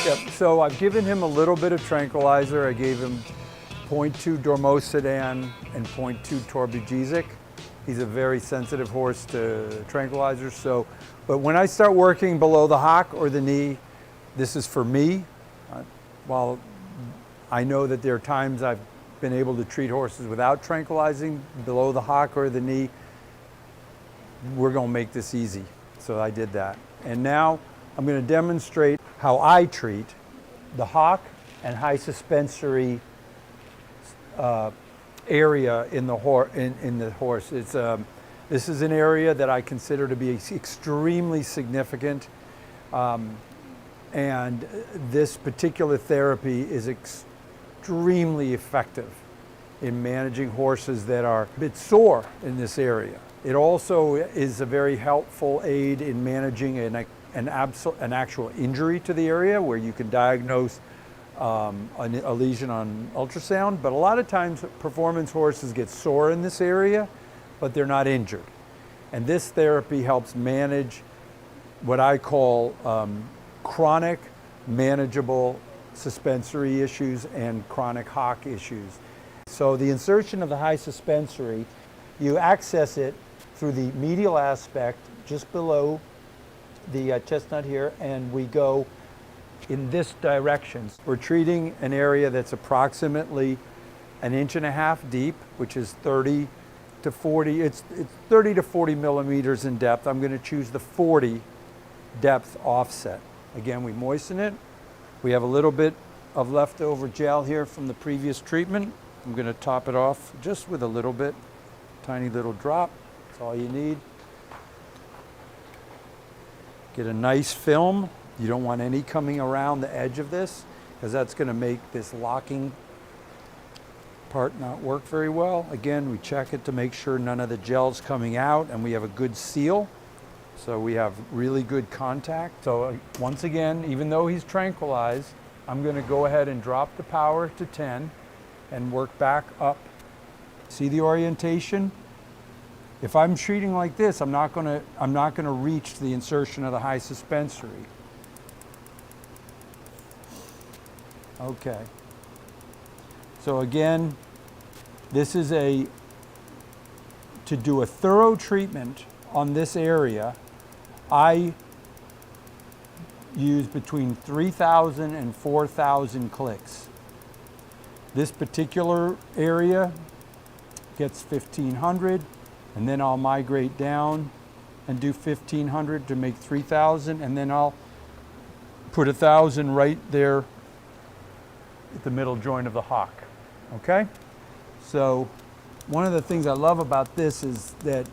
Yep, so I've given him a little bit of tranquilizer. I gave him 0.2 dormocidin and 0.2 torbigesic. He's a very sensitive horse to tranquilizers. But when I start working below the hock or the knee, this is for me. While I know that there are times I've been able to treat horses without tranquilizing below the hock or the knee, we're going to make this easy. So I did that. And now I'm going to demonstrate how I treat the hock and high suspensory area in the horse. This is an area that I consider to be extremely significant, and this particular therapy is extremely effective in managing horses that are a bit sore in this area. It also is a very helpful aid in managing an actual injury to the area, where you can diagnose a lesion on ultrasound. But a lot of times performance horses get sore in this area, but they're not injured. And this therapy helps manage what I call chronic manageable suspensory issues and chronic hock issues. So the insertion of the high suspensory, you access it through the medial aspect just below the chestnut here, and we go in this direction. We're treating an area that's approximately 1.5 inches deep, which is 30 to 40, it's 30 to 40 millimeters in depth. I'm going to choose the 40 depth offset. Again, we moisten it. We have a little bit of leftover gel here from the previous treatment. I'm going to top it off just with a little bit, tiny little drop. That's all you need. Get a nice film. You don't want any coming around the edge of this, because that's going to make this locking part not work very well. Again, we check it to make sure none of the gel's coming out, and we have a good seal. So we have really good contact. So once again, even though he's tranquilized, I'm going to go ahead and drop the power to 10 and work back up. See the orientation? If I'm treating like this, I'm not going to reach the insertion of the high suspensory. Okay. So again, this is to do a thorough treatment on this area, I use between 3,000 and 4,000 clicks. This particular area gets 1,500, and then I'll migrate down and do 1,500 to make 3,000, and then I'll put 1,000 right there at the middle joint of the hock. Okay? So one of the things I love about this is that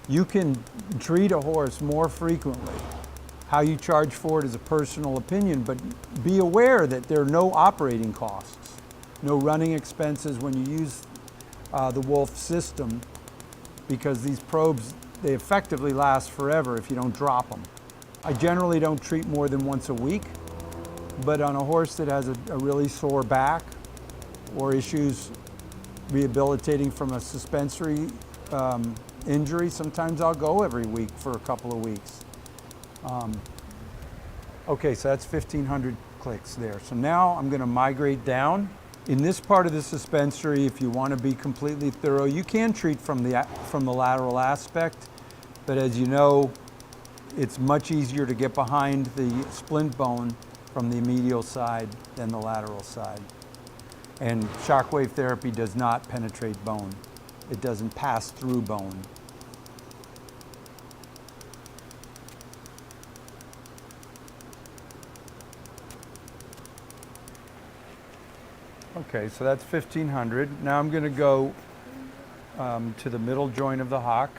you can treat a horse more frequently. How you charge for it is a personal opinion, but be aware that there are no operating costs, no running expenses when you use the Wolf system, because these probes, they effectively last forever if you don't drop them. I generally don't treat more than once a week, but on a horse that has a really sore back or issues rehabilitating from a suspensory injury, sometimes I'll go every week for a couple of weeks. Okay, so that's 1,500 clicks there. So now I'm going to migrate down. In this part of the suspensory, if you want to be completely thorough, you can treat from the lateral aspect, but as you know, it's much easier to get behind the splint bone from the medial side than the lateral side. And shockwave therapy does not penetrate bone. It doesn't pass through bone. Okay, so that's 1,500. Now I'm going to go to the middle joint of the hock.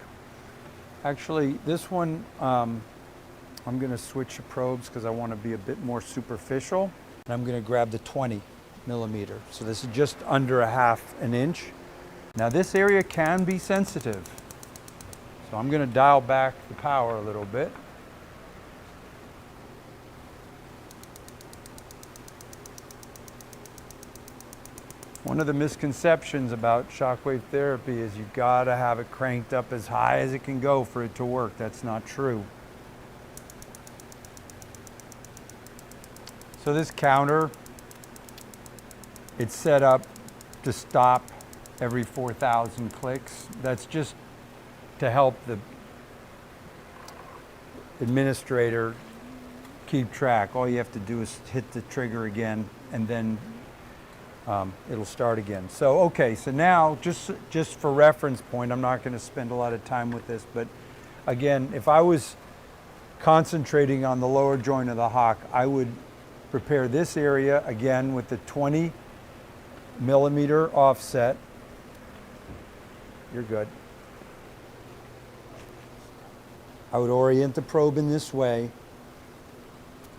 Actually, this one, I'm going to switch the probes because I want to be a bit more superficial. And I'm going to grab the 20 millimeter. So this is just under 1/2 inch. Now this area can be sensitive. So I'm going to dial back the power a little bit. One of the misconceptions about shockwave therapy is you've got to have it cranked up as high as it can go for it to work. That's not true. So this counter, it's set up to stop every 4,000 clicks. That's just to help the administrator keep track. All you have to do is hit the trigger again, and then it'll start again. So okay, so now just for reference point, I'm not going to spend a lot of time with this, but again, if I was concentrating on the lower joint of the hock, I would prepare this area again with the 20 millimeter offset. You're good. I would orient the probe in this way,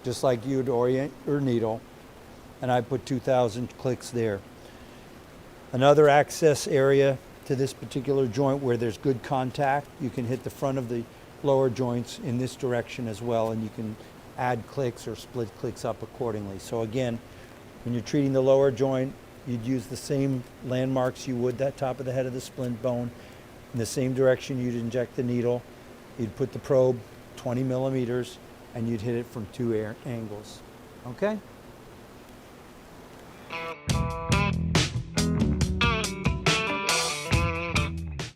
just like you'd orient your needle, and I put 2,000 clicks there. Another access area to this particular joint where there's good contact, you can hit the front of the lower joints in this direction as well, and you can add clicks or split clicks up accordingly. So again, when you're treating the lower joint, you'd use the same landmarks you would that top of the head of the splint bone. In the same direction you'd inject the needle. You'd put the probe 20 millimeters and you'd hit it from two angles. Okay?